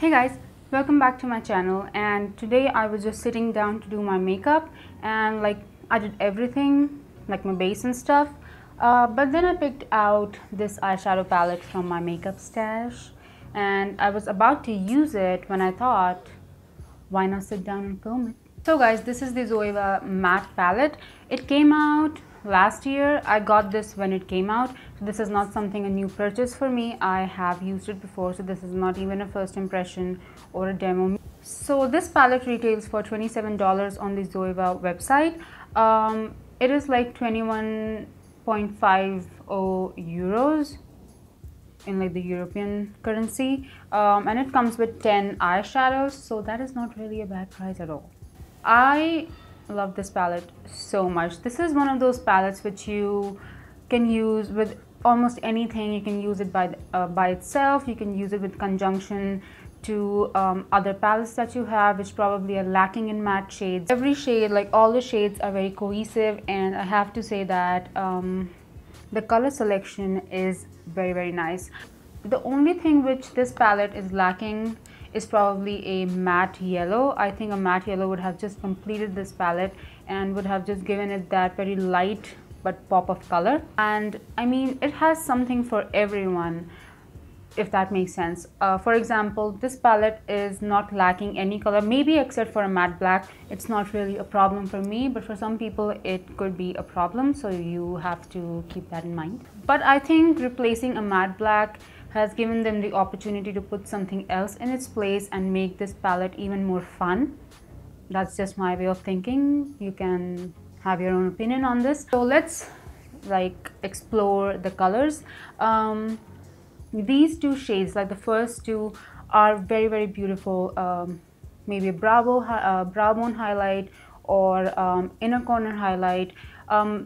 Hey guys, welcome back to my channel. And today I was just sitting down to do my makeup, and I did everything like my base and stuff, but then I picked out this eyeshadow palette from my makeup stash, and I was about to use it when I thought, why not sit down and film it? So guys, this is the Zoeva matte palette. It came out last year. I got this when it came out, so this is not something a new purchase for me. I have used it before, so this is not even a first impression or a demo. So this palette retails for $27 on the Zoeva website. It is like 21.50 euros in like the European currency, and it comes with 10 eyeshadows, so that is not really a bad price at all. I love this palette so much. This is one of those palettes which you can use with almost anything. You can use it by itself. You can use it with conjunction to other palettes that you have, which probably are lacking in matte shades. Every shade, like all the shades, are very cohesive, and I have to say that the color selection is very nice. The only thing which this palette is lacking is probably a matte yellow. I think a matte yellow would have just completed this palette and would have just given it that very light but pop of color. And I mean, it has something for everyone, if that makes sense. For example, this palette is not lacking any color, maybe except for a matte black. It's not really a problem for me, but for some people it could be a problem, so you have to keep that in mind. But I think replacing a matte black has given them the opportunity to put something else in its place and make this palette even more fun. That's just my way of thinking. You can have your own opinion on this. So let's explore the colors. These two shades, like the first two, are very beautiful. Maybe a brow bone highlight or inner corner highlight.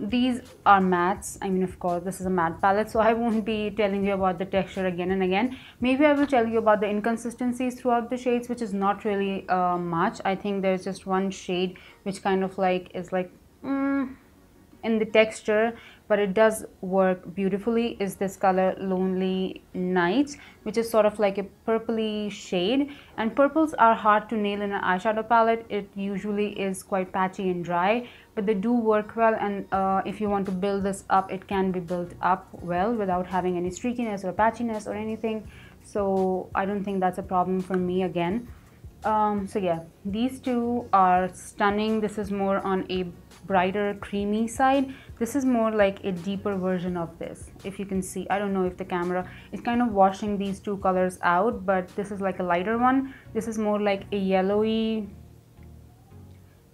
These are mattes. I mean, of course, this is a matte palette, so I won't be telling you about the texture again and again. Maybe I will tell you about the inconsistencies throughout the shades, which is not really much. I think there's just one shade which kind of is in the texture, but it does work beautifully, is this color Lonely Nights, which is sort of like a purpley shade. And purples are hard to nail in an eyeshadow palette. It usually is quite patchy and dry, but they do work well, and if you want to build this up, it can be built up well without having any streakiness or patchiness or anything. So I don't think that's a problem for me again. So yeah, these two are stunning. This is more on a brighter creamy side. This is more like a deeper version of this, if you can see. I don't know if the camera is kind of washing these two colors out, but this is like a lighter one. This is more like a yellowy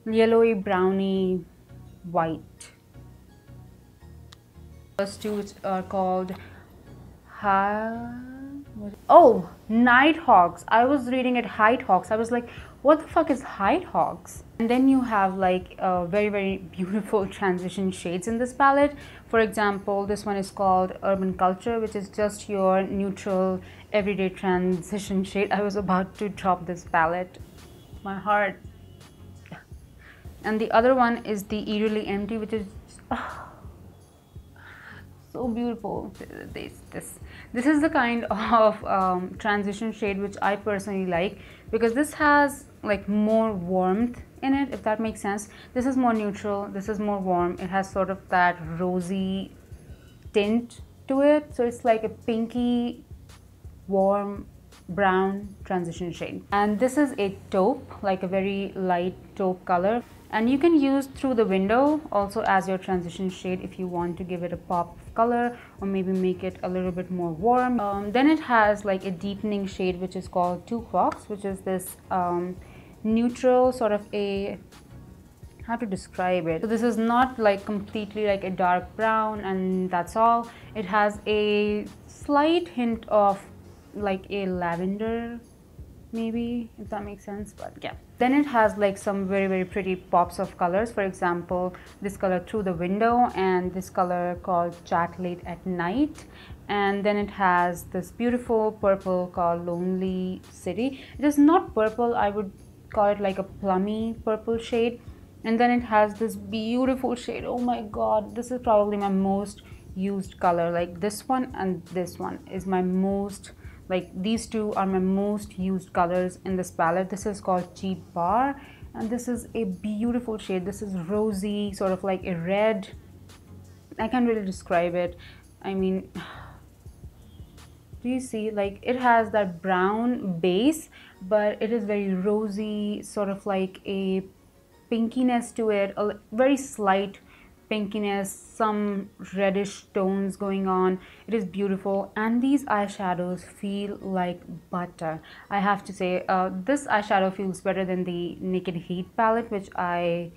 browny white. First two, which are called Nighthawks. I was reading it Hawks. I was like, what the fuck is Hawks? And then you have like very beautiful transition shades in this palette. For example, this one is called Urban Culture, which is just your neutral everyday transition shade. I was about to drop this palette. My heart. And the other one is the Eerily Empty, which is so beautiful. This is the kind of transition shade which I personally like, because this has like more warmth in it, if that makes sense. This is more neutral, this is more warm. It has sort of that rosy tint to it, so it's like a pinky warm brown transition shade. And this is a taupe, like a very light taupe color, and you can use Through the Window also as your transition shade if you want to give it a pop of color or maybe make it a little bit more warm. Then it has like a deepening shade which is called Two Clocks, which is this neutral sort of a, how to describe it. So this is not like completely like a dark brown and that's all. It has a slight hint of like a lavender, maybe, if that makes sense, but yeah. Then it has like some very pretty pops of colors. For example, this color Through the Window, and this color called Chat Late at Night. And then it has this beautiful purple called Lonely City. It is not purple, I would call it like a plummy purple shade. And then it has this beautiful shade. Oh my god, this is probably my most used color. Like this one and this one is my most Like these two are my most used colors in this palette. This is called Cheap Bar, and this is a beautiful shade. This is rosy, sort of like a red. I can't really describe it. I mean, do you see, like it has that brown base, but it is very rosy, sort of like a pinkiness to it, a very slight pinkiness, some reddish tones going on. It is beautiful, and these eyeshadows feel like butter. I have to say, this eyeshadow feels better than the Naked Heat palette, which I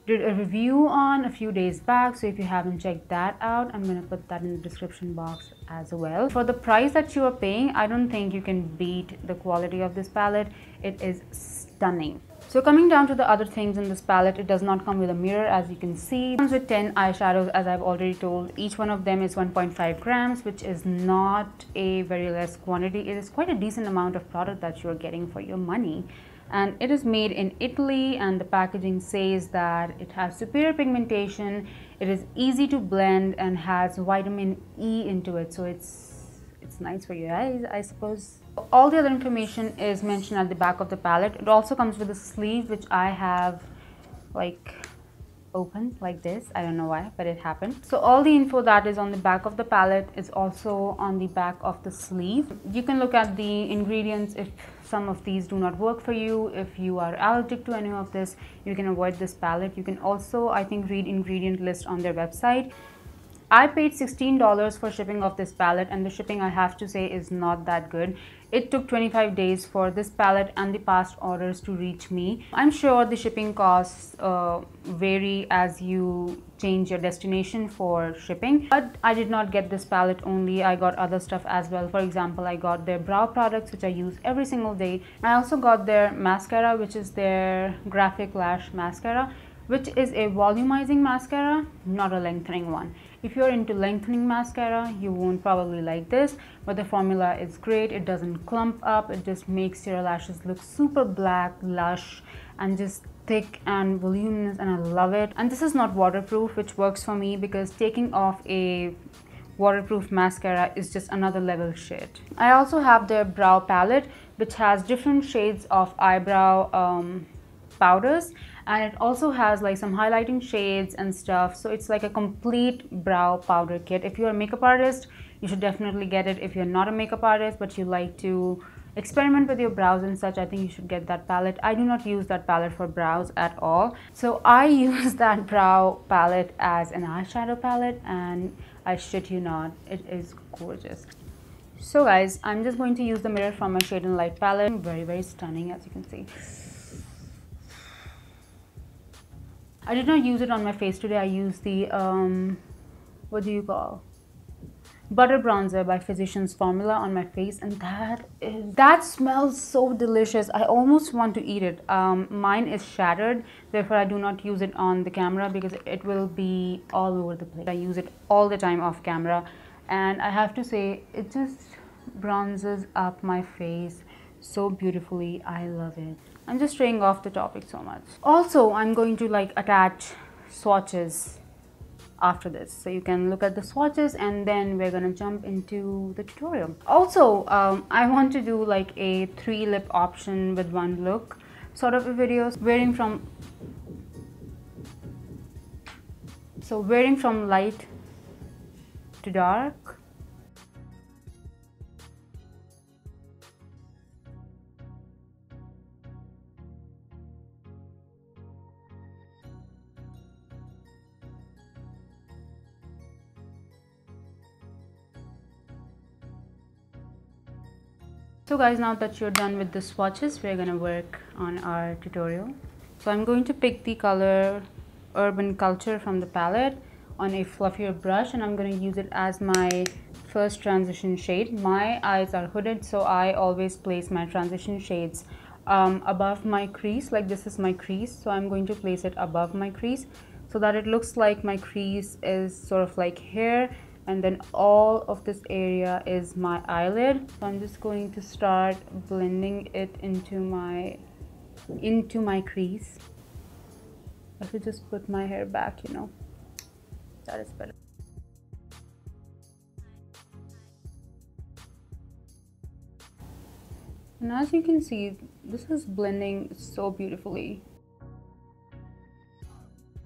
did a review on a few days back. So if you haven't checked that out, I'm gonna put that in the description box as well. For the price that you are paying, I don't think you can beat the quality of this palette. It is stunning. So coming down to the other things in this palette, it does not come with a mirror, as you can see. It comes with 10 eyeshadows, as I've already told. Each one of them is 1.5 grams, which is not a very less quantity. It is quite a decent amount of product that you're getting for your money. And it is made in Italy, and the packaging says that it has superior pigmentation, it is easy to blend, and has vitamin E into it, so it's nice for your eyes, I suppose. All the other information is mentioned at the back of the palette. It also comes with a sleeve, which I have like open like this. I don't know why, but it happened. So all the info that is on the back of the palette is also on the back of the sleeve. You can look at the ingredients if some of these do not work for you. If you are allergic to any of this, you can avoid this palette. You can also, I think, read ingredient list on their website. I paid $16 for shipping of this palette, and the shipping, I have to say, is not that good. It took 25 days for this palette and the past orders to reach me. I'm sure the shipping costs vary as you change your destination for shipping, but I did not get this palette only. I got other stuff as well. For example, I got their brow products, which I use every single day. I also got their mascara, which is their graphic lash mascara, which is a volumizing mascara, not a lengthening one. If you're into lengthening mascara, you won't probably like this, but the formula is great. It doesn't clump up. It just makes your lashes look super black, lush, and just thick and voluminous, and I love it. And this is not waterproof, which works for me because taking off a waterproof mascara is just another level shit. I also have their brow palette, which has different shades of eyebrow powders, and it also has like some highlighting shades and stuff. So it's like a complete brow powder kit. If you're a makeup artist, you should definitely get it. If you're not a makeup artist but you like to experiment with your brows and such, I think you should get that palette. I do not use that palette for brows at all, so I use that brow palette as an eyeshadow palette, and I shit you not, it is gorgeous. So guys, I'm just going to use the mirror from my Shade and Light palette. Very, very stunning, as you can see. I did not use it on my face today. I used the what do you call, butter bronzer by Physicians Formula on my face, and that smells so delicious. I almost want to eat it. Mine is shattered, therefore I do not use it on the camera because it will be all over the place. I use it all the time off camera, and I have to say, it just bronzes up my face so beautifully. I love it. I'm just straying off the topic so much. Also, I'm going to like attach swatches after this, so you can look at the swatches, and then we're gonna jump into the tutorial. Also, I want to do like a 3-lip option with 1 look sort of a video, wearing from light to dark. So guys, now that you're done with the swatches, we're gonna work on our tutorial. So I'm going to pick the color Urban Culture from the palette on a fluffier brush, and I'm going to use it as my first transition shade. My eyes are hooded, so I always place my transition shades above my crease. Like this is my crease, so I'm going to place it above my crease so that it looks like my crease is sort of like here, and then all of this area is my eyelid. So I'm just going to start blending it into my crease. I should just put my hair back, you know, that is better. And as you can see, this is blending so beautifully.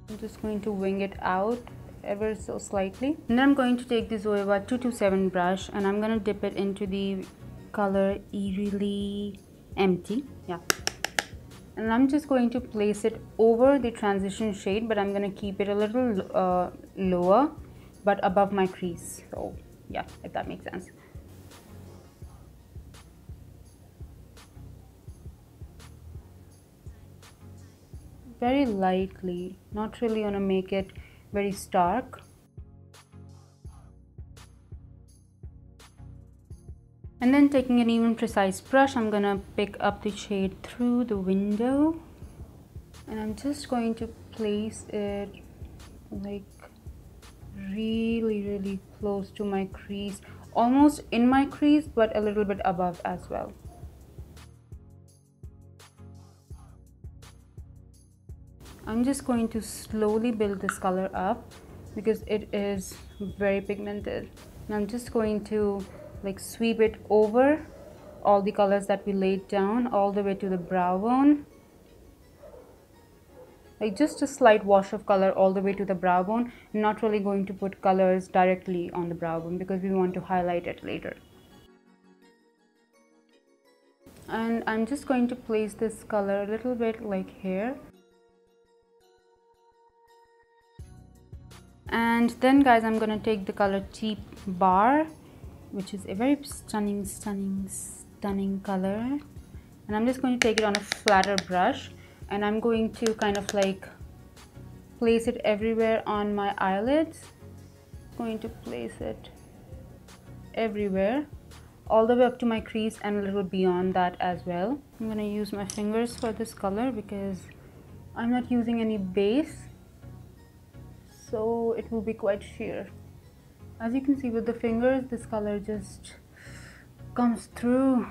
I'm just going to wing it out ever so slightly. And then I'm going to take the Zoeva 227 brush and I'm going to dip it into the color Eerily Empty. Yeah. And I'm just going to place it over the transition shade, but I'm going to keep it a little lower but above my crease. So yeah, if that makes sense. Very lightly, not really gonna make it very stark. And then taking an even precise brush, I'm gonna pick up the shade Through the Window, and I'm just going to place it like really close to my crease, almost in my crease but a little bit above as well. I'm just going to slowly build this color up because it is very pigmented. And I'm just going to like sweep it over all the colors that we laid down all the way to the brow bone. Like just a slight wash of color all the way to the brow bone. I'm not really going to put colors directly on the brow bone because we want to highlight it later. And I'm just going to place this color a little bit like here. And then guys, I'm gonna take the color Cheap Bar, which is a very stunning color, and I'm just going to take it on a flatter brush and I'm going to kind of like place it everywhere on my eyelids. Going to place it everywhere, all the way up to my crease and a little beyond that as well. I'm gonna use my fingers for this color because I'm not using any base, so it will be quite sheer. As you can see with the fingers, this color just comes through.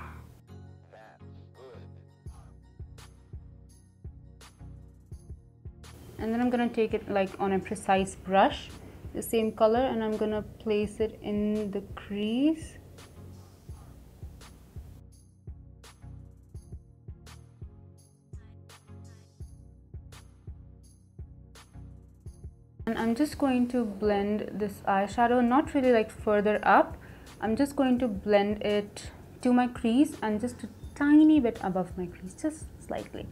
And then I'm gonna take it like on a precise brush, the same color, and I'm gonna place it in the crease. And I'm just going to blend this eyeshadow, not really like further up. I'm just going to blend it to my crease and just a tiny bit above my crease, just slightly.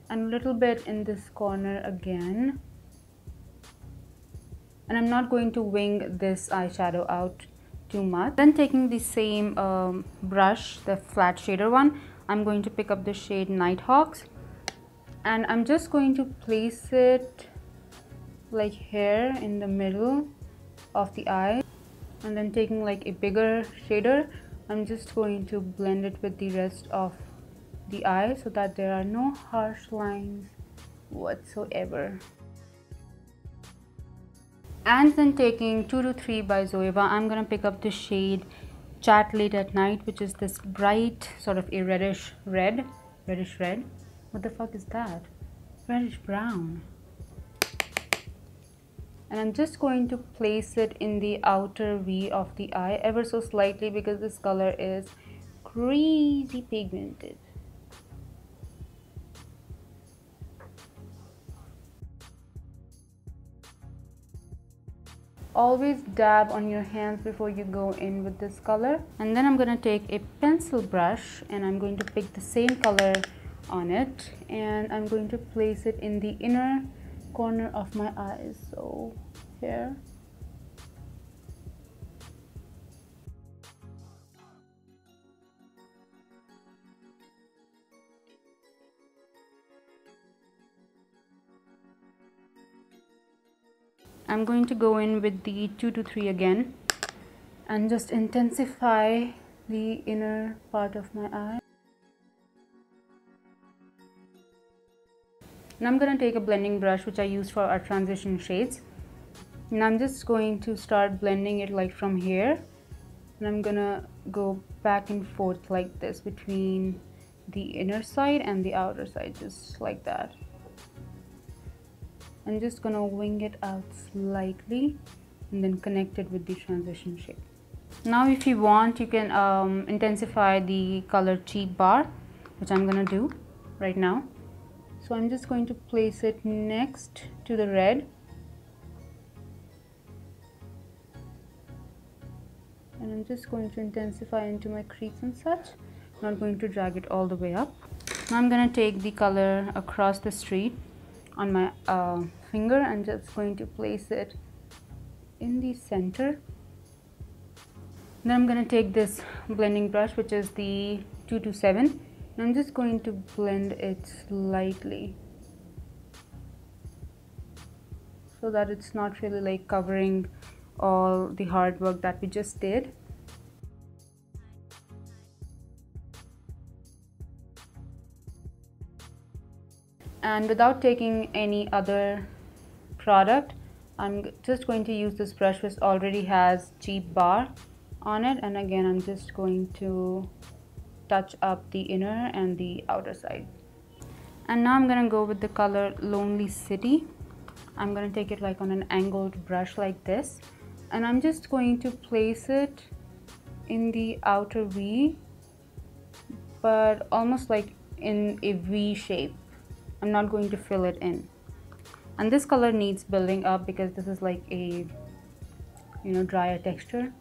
And a little bit in this corner again. And I'm not going to wing this eyeshadow out too much. Then taking the same brush, the flat shader one, I'm going to pick up the shade Nighthawks. And I'm just going to place it like here in the middle of the eye, and then taking like a bigger shader, I'm just going to blend it with the rest of the eye so that there are no harsh lines whatsoever. And then taking 223 by Zoeva, I'm gonna pick up the shade Chat Late at Night, which is this bright sort of a reddish red. What the fuck is that? Reddish brown. And I'm just going to place it in the outer V of the eye ever so slightly because this color is crazy pigmented. Always dab on your hands before you go in with this color. And then I'm going to take a pencil brush and I'm going to pick the same color on it, and I'm going to place it in the inner corner of my eyes, so here. I'm going to go in with the 223 again and just intensify the inner part of my eye. And I'm going to take a blending brush which I use for our transition shades, and I'm just going to start blending it like from here, and I'm gonna go back and forth like this between the inner side and the outer side, just like that. I'm just gonna wing it out slightly and then connect it with the transition shade. Now if you want, you can intensify the color Cheap Bar, which I'm gonna do right now. So I'm just going to place it next to the red, and I'm just going to intensify into my crease and such. Not going to drag it all the way up. Now I'm going to take the color Across the Street on my finger and just going to place it in the center. Then I'm going to take this blending brush, which is the 227, and I'm just going to blend it slightly so that it's not really like covering all the hard work that we just did. And without taking any other product, I'm just going to use this brush which already has Cheap Bar on it, and again I'm just going to touch up the inner and the outer side. And now I'm gonna go with the color Lonely City. I'm gonna take it like on an angled brush like this, and I'm just going to place it in the outer V, but almost like in a V shape. I'm not going to fill it in. And this color needs building up because this is like a, you know, drier texture.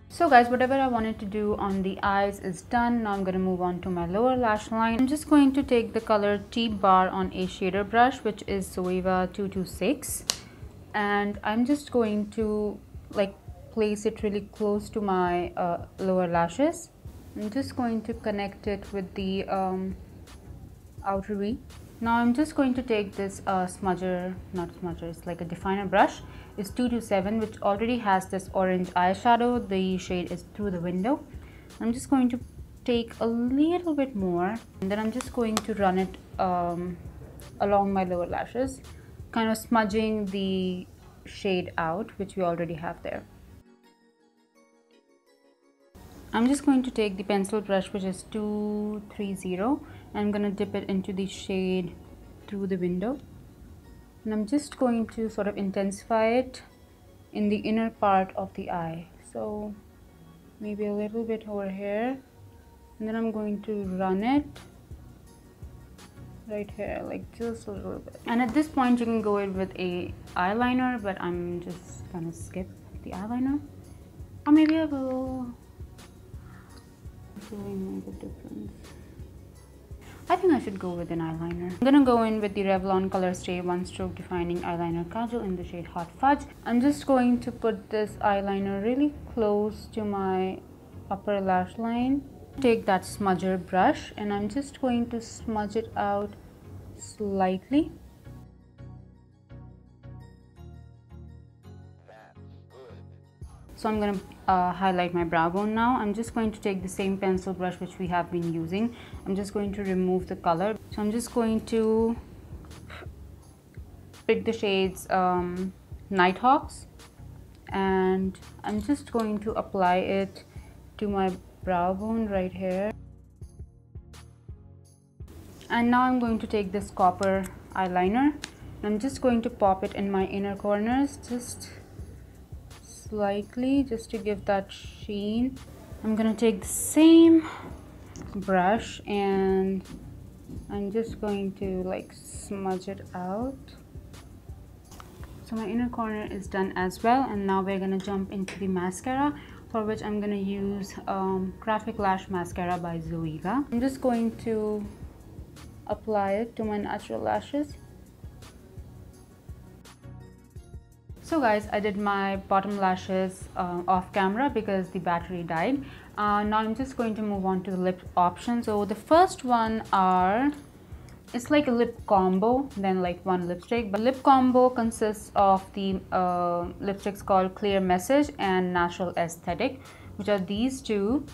So guys, whatever I wanted to do on the eyes is done. Now I'm going to move on to my lower lash line. I'm just going to take the color Cheap Bar on a shader brush, which is Zoeva 226, and I'm just going to like place it really close to my lower lashes. I'm just going to connect it with the outer V. Now I'm just going to take this smudger, not smudger, it's like a definer brush. It's 227, which already has this orange eyeshadow. The shade is Through the Window. I'm just going to take a little bit more, and then I'm just going to run it along my lower lashes, kind of smudging the shade out, which we already have there. I'm just going to take the pencil brush, which is 230, and I'm going to dip it into the shade Through the Window. And I'm just going to sort of intensify it in the inner part of the eye. So maybe a little bit over here. And then I'm going to run it right here, like just a little bit. And at this point you can go in with a eyeliner, but I'm just gonna skip the eyeliner. Or maybe I will really make a difference. I think I should go with an eyeliner. I'm gonna go in with the Revlon Colorstay One Stroke Defining Eyeliner Kajal in the shade Hot Fudge. I'm just going to put this eyeliner really close to my upper lash line. Take that smudger brush and I'm just going to smudge it out slightly. So I'm going to highlight my brow bone now. I'm just going to take the same pencil brush which we have been using. I'm just going to remove the color. So I'm just going to pick the shades Nighthawks, and I'm just going to apply it to my brow bone right here. And now I'm going to take this copper eyeliner. I'm just going to pop it in my inner corners, just slightly, just to give that sheen. I'm gonna take the same brush and I'm just going to like smudge it out. So my inner corner is done as well, and now we're gonna jump into the mascara, for which I'm gonna use Graphic Lash Mascara by Zoeva. I'm just going to apply it to my natural lashes. So guys, I did my bottom lashes off camera because the battery died. Now I'm just going to move on to the lip option. So the first one it's like a lip combo, then like one lipstick. But lip combo consists of the lipsticks called Clear Message and Natural Aesthetic, which are these two.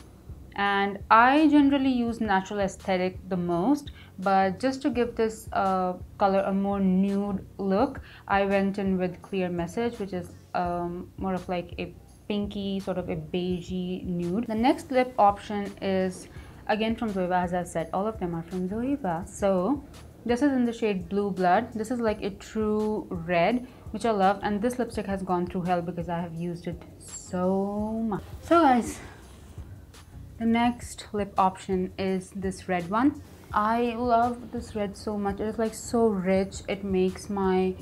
And I generally use Natural Aesthetic the most, but just to give this color a more nude look, I went in with Clear Message, which is more of like a pinky, sort of a beigey nude. The next lip option is again from Zoeva. As I said, all of them are from Zoeva. So This is in the shade Blue Blood. This is like a true red, which I love, and this lipstick has gone through hell because I have used it so much. So guys, the next lip option is this red one. I love this red so much. It is like so rich. It makes my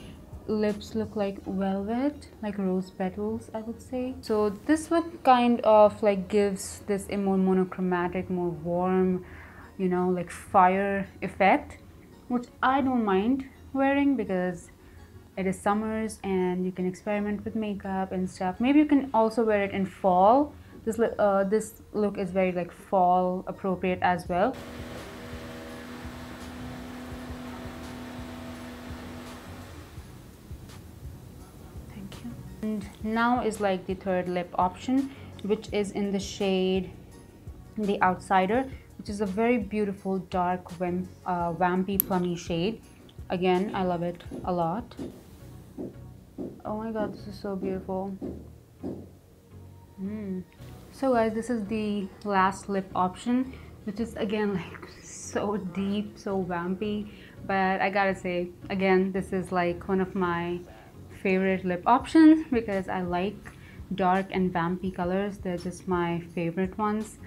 lips look like velvet, like rose petals, I would say. So this look kind of like gives this a more monochromatic, more warm, you know, like fire effect, which I don't mind wearing because it is summers and you can experiment with makeup and stuff. Maybe you can also wear it in fall. This look is very like fall appropriate as well. Thank you. And now is like the third lip option, which is in the shade The Outsider, which is a very beautiful dark vampy plummy shade. Again, I love it a lot. Oh my god, this is so beautiful. So guys, this is the last lip option, which is again like so deep, so vampy, but I gotta say, again, this is like one of my favorite lip options because I like dark and vampy colors. They're just my favorite ones.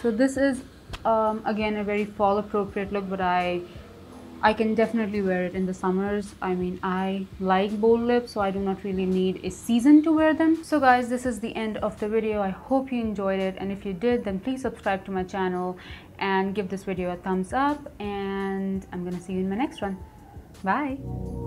So this is again a very fall appropriate look, but I can definitely wear it in the summers. I mean, I like bold lips, so I do not really need a season to wear them. So guys, this is the end of the video. I hope you enjoyed it, and if you did, then please subscribe to my channel and give this video a thumbs up, and I'm gonna see you in my next one. Bye.